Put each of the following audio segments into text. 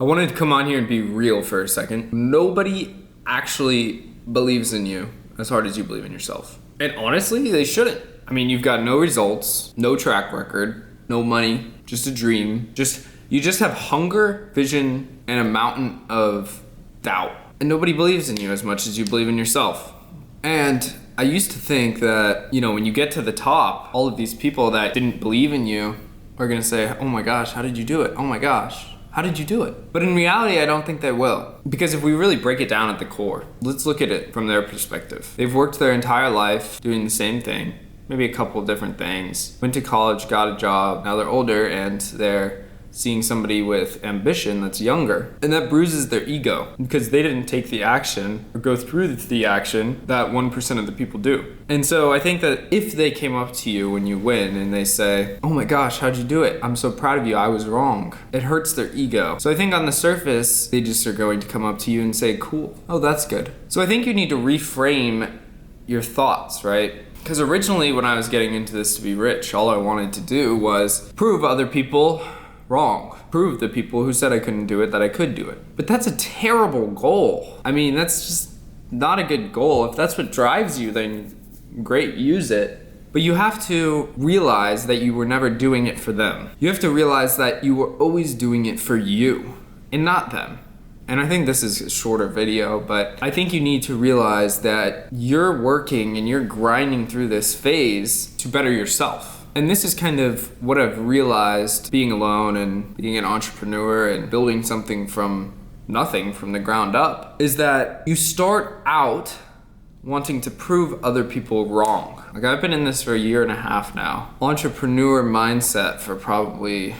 I wanted to come on here and be real for a second. Nobody actually believes in you as hard as you believe in yourself. And honestly, they shouldn't. I mean, you've got no results, no track record, no money, just a dream. You just have hunger, vision, and a mountain of doubt. And nobody believes in you as much as you believe in yourself. And I used to think that, when you get to the top, all of these people that didn't believe in you are gonna say, oh my gosh, how did you do it? Oh my gosh, how did you do it? But in reality, I don't think they will. Because if we really break it down at the core, let's look at it from their perspective. They've worked their entire life doing the same thing, maybe a couple of different things, went to college, got a job, now they're older and they're seeing somebody with ambition that's younger. And that bruises their ego because they didn't take the action or go through the action that 1% of the people do. And so I think that if they came up to you when you win and they say, oh my gosh, how'd you do it? I'm so proud of you, I was wrong. It hurts their ego. So I think on the surface, they just are going to come up to you and say, cool, oh, that's good. So I think you need to reframe your thoughts, right? Because originally when I was getting into this to be rich, all I wanted to do was prove other people wrong. Prove the people who said I couldn't do it that I could do it. But that's a terrible goal. I mean, that's just not a good goal. If that's what drives you, then great, use it. But you have to realize that you were never doing it for them. You have to realize that you were always doing it for you and not them. And I think this is a shorter video, but I think you need to realize that you're working and you're grinding through this phase to better yourself. And this is kind of what I've realized being alone and being an entrepreneur and building something from nothing, from the ground up, is that you start out wanting to prove other people wrong. Like, I've been in this for 1.5 years now. Entrepreneur mindset for probably,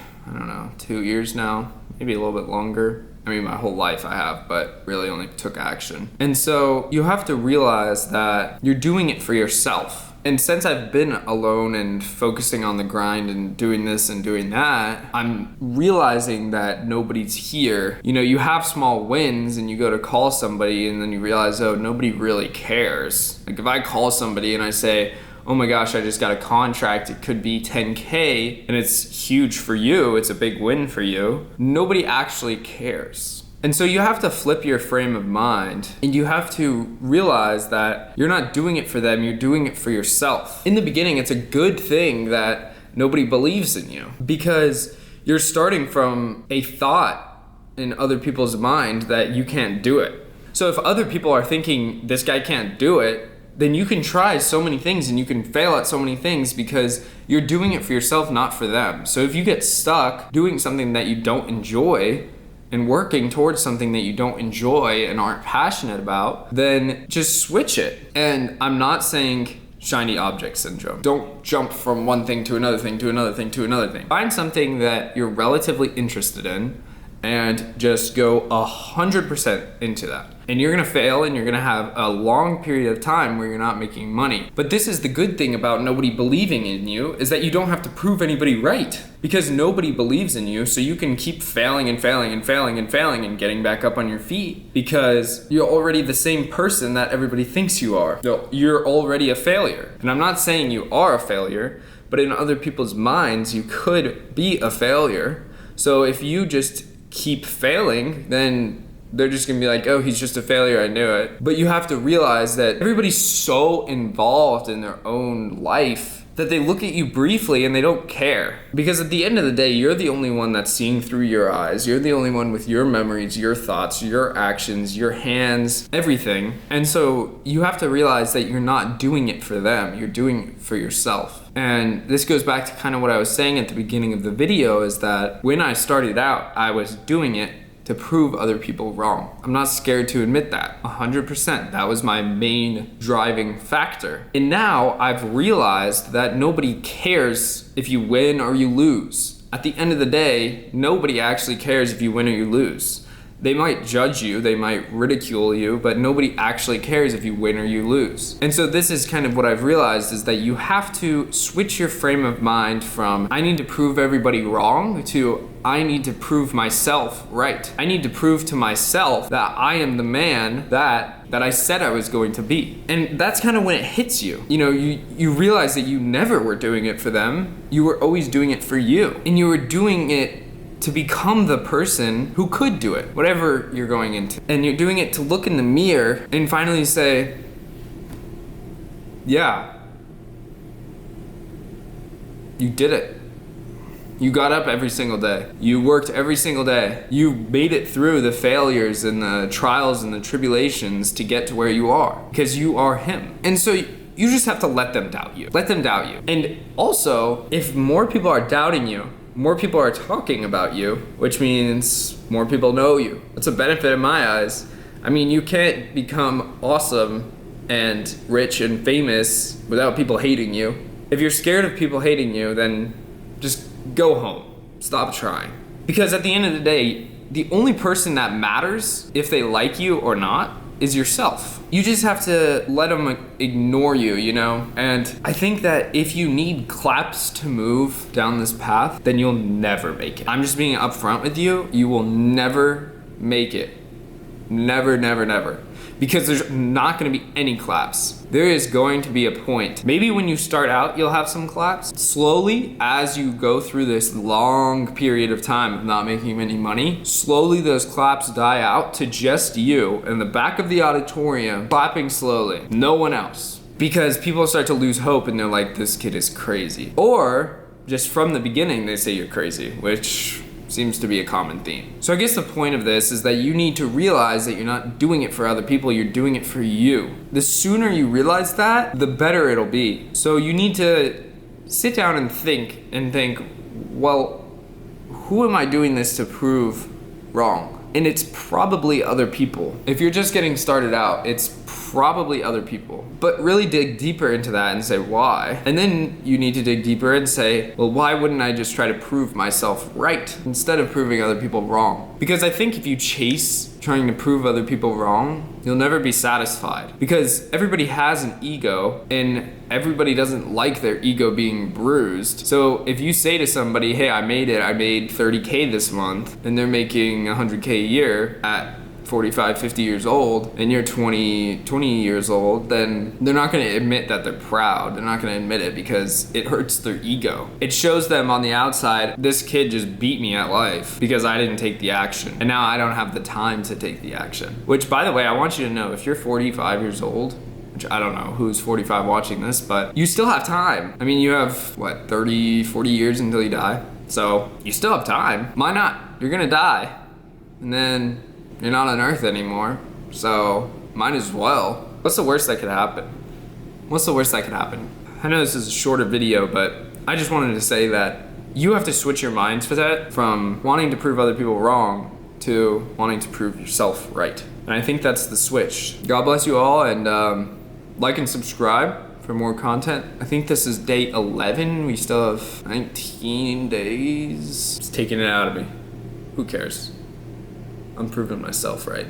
2 years now, maybe a little bit longer. I mean, my whole life I have, but really only took action. And so you have to realize that you're doing it for yourself. And since I've been alone and focusing on the grind and doing this and doing that, I'm realizing that nobody's here. You have small wins and you go to call somebody and then you realize, oh, nobody really cares. Like, if I call somebody and I say, oh my gosh, I just got a contract, it could be 10K, and it's huge for you, it's a big win for you, nobody actually cares. And so you have to flip your frame of mind and you have to realize that you're not doing it for them, you're doing it for yourself. In the beginning, it's a good thing that nobody believes in you because you're starting from a thought in other people's mind that you can't do it. So if other people are thinking this guy can't do it, then you can try so many things and you can fail at so many things because you're doing it for yourself, not for them. So if you get stuck doing something that you don't enjoy and working towards something that you don't enjoy and aren't passionate about, then just switch it. And I'm not saying shiny object syndrome. Don't jump from one thing to another thing to another thing to another thing. Find something that you're relatively interested in and just go 100% into that. And you're gonna fail and you're gonna have a long period of time where you're not making money. But this is the good thing about nobody believing in you, is that you don't have to prove anybody right. Because nobody believes in you, so you can keep failing and failing and failing and failing and getting back up on your feet because you're already the same person that everybody thinks you are. So you're already a failure. And I'm not saying you are a failure, but in other people's minds, you could be a failure. So if you just keep failing, then they're just gonna be like, oh, he's just a failure, I knew it. But you have to realize that everybody's so involved in their own life that they look at you briefly and they don't care. Because at the end of the day, you're the only one that's seeing through your eyes. You're the only one with your memories, your thoughts, your actions, your hands, everything. And so you have to realize that you're not doing it for them, you're doing it for yourself. And this goes back to kind of what I was saying at the beginning of the video, is that when I started out, I was doing it to prove other people wrong. I'm not scared to admit that, 100%. That was my main driving factor. And now I've realized that nobody cares if you win or you lose. At the end of the day, nobody actually cares if you win or you lose. They might judge you, they might ridicule you, but nobody actually cares if you win or you lose. And so this is kind of what I've realized, is that you have to switch your frame of mind from I need to prove everybody wrong to I need to prove myself right. I need to prove to myself that I am the man that I said I was going to be. And that's kind of when it hits you. You realize that you never were doing it for them. You were always doing it for you. And you were doing it to become the person who could do it, whatever you're going into. And you're doing it to look in the mirror and finally say, yeah, you did it. You got up every single day. You worked every single day. You made it through the failures and the trials and the tribulations to get to where you are, because you are him. And so you just have to let them doubt you. Let them doubt you. And also, if more people are doubting you, more people are talking about you, which means more people know you. That's a benefit in my eyes. I mean, you can't become awesome and rich and famous without people hating you. If you're scared of people hating you, then just go home. Stop trying. Because at the end of the day, the only person that matters, if they like you or not, is yourself. You just have to let them ignore you, you know? And I think that if you need claps to move down this path, then you'll never make it. I'm just being upfront with you. You will never make it. Never, never, never. Because there's not gonna be any claps. There is going to be a point. Maybe when you start out, you'll have some claps. Slowly, as you go through this long period of time of not making any money, slowly those claps die out to just you in the back of the auditorium, clapping slowly, no one else. Because people start to lose hope and they're like, this kid is crazy. Or just from the beginning, they say you're crazy, which seems to be a common theme. So I guess the point of this is that you need to realize that you're not doing it for other people, you're doing it for you. The sooner you realize that, the better it'll be. So you need to sit down and think, well, who am I doing this to prove wrong? And it's probably other people. If you're just getting started out, it's probably other people. But really dig deeper into that and say why. And then you need to dig deeper and say, well, why wouldn't I just try to prove myself right instead of proving other people wrong? Because I think if you chase trying to prove other people wrong, you'll never be satisfied. Because everybody has an ego and everybody doesn't like their ego being bruised. So if you say to somebody, hey, I made 30K this month, and they're making 100K a year at 45, 50 years old, and you're 20 years old, then they're not gonna admit that they're proud. They're not gonna admit it because it hurts their ego. It shows them on the outside, this kid just beat me at life because I didn't take the action. And now I don't have the time to take the action. Which, by the way, I want you to know, if you're 45 years old, which I don't know who's 45 watching this, but you still have time. I mean, you have, 30, 40 years until you die? So you still have time. Why not? You're gonna die. And then you're not on Earth anymore, so might as well. What's the worst that could happen? What's the worst that could happen? I know this is a shorter video, but I just wanted to say that you have to switch your mindset from wanting to prove other people wrong to wanting to prove yourself right. And I think that's the switch. God bless you all, and like and subscribe for more content. I think this is day 11. We still have 19 days. It's taking it out of me. Who cares? I'm proving myself right.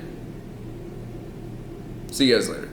See you guys later.